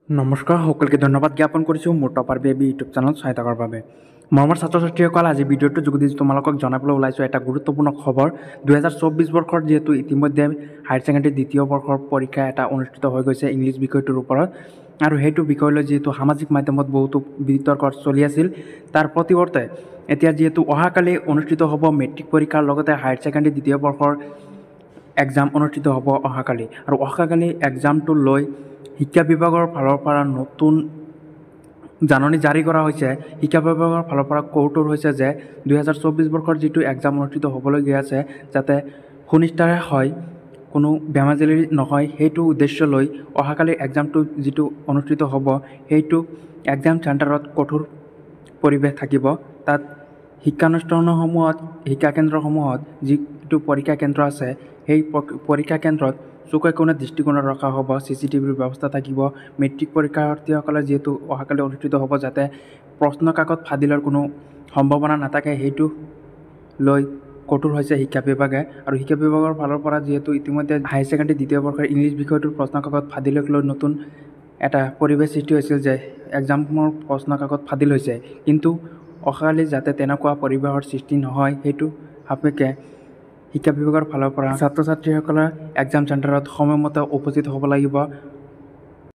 নমস্কাৰ সকলকে ধন্যবাদ জ্ঞাপন কৰিছোঁ মোৰ টপাৰ বেবী ইউটিউব চেনেল চাই থকাৰ বাবে। মৰমৰ ছাত্ৰ ছাত্ৰীসকল, আজি ভিডিঅ'টোৰ যোগেদি তোমালোকক জনাবলৈ ওলাইছোঁ এটা গুৰুত্বপূৰ্ণ খবৰ। 2024 বৰ্ষৰ যিহেতু ইতিমধ্যে হায়াৰ ছেকেণ্ডেৰী দ্বিতীয় বৰ্ষৰ পৰীক্ষা এটা অনুষ্ঠিত হৈ গৈছে ইংলিছ বিষয়টোৰ ওপৰত, আৰু সেইটো বিষয়লৈ যিহেতু সামাজিক মাধ্যমত বহুতো বিতৰ্ক চলি আছিল, তাৰ প্ৰতিৱৰ্তে এতিয়া যিহেতু অহাকালি অনুষ্ঠিত হ'ব মেট্ৰিক পৰীক্ষাৰ লগতে হায়াৰ ছেকেণ্ডেৰী দ্বিতীয় বৰ্ষৰ এক্সাম অনুষ্ঠিত হ'ব অহাকালি, আৰু অহাকালি এক্সামটো লৈ শিক্ষা বিভাগৰ ফালৰ পৰা নতুন জাননী জাৰি কৰা হৈছে। শিক্ষা বিভাগৰ ফালৰ পৰা কৌতুৰ হৈছে যে 2024 বৰ্ষৰ যিটো এক্সাম অনুষ্ঠিত হ'বলৈ গৈ আছে যাতে সুনিশ্চিতৰে হয়, কোনো বেমাজালি নহয়, সেইটো উদ্দেশ্য লৈ অহাকালি এক্সামটো যিটো অনুষ্ঠিত হ'ব সেইটো এক্সাম চেণ্টাৰত কঠোৰ পৰিৱেশ থাকিব। তাত শিক্ষানুষ্ঠানসমূহত শিক্ষাকেন্দ্ৰসমূহত যিটো পৰীক্ষা কেন্দ্ৰ আছে সেই পৰীক্ষা কেন্দ্ৰত চুকে কোণে দৃষ্টিকোণত ৰখা হ'ব, CCTVৰ ব্যৱস্থা থাকিব। মেট্ৰিক পৰীক্ষাৰ্থীসকলে যিহেতু অহাকালি অনুষ্ঠিত হ'ব, যাতে প্ৰশ্ন কাকত ফাদিলৰ কোনো সম্ভাৱনা নাথাকে সেইটো লৈ কঠোৰ হৈছে শিক্ষা বিভাগে। আৰু শিক্ষা বিভাগৰ ফালৰ পৰা যিহেতু ইতিমধ্যে হায়াৰ ছেকেণ্ডেৰী দ্বিতীয় বৰ্ষৰ ইংলিছ বিষয়টোৰ প্ৰশ্ন কাকত ফাদিলক লৈ নতুন এটা পৰিৱেশ সৃষ্টি হৈছিল যে এক্সামৰ প্ৰশ্ন কাকত ফাদিল হৈছে, কিন্তু অহাকালি যাতে তেনেকুৱা পৰিৱেশৰ সৃষ্টি নহয় সেইটো সাপেক্ষে শিক্ষা বিভাগৰ ফালৰ পৰা ছাত্ৰ ছাত্ৰীসকলে এক্সাম চেণ্টাৰত সময়মতে উপস্থিত হ'ব লাগিব।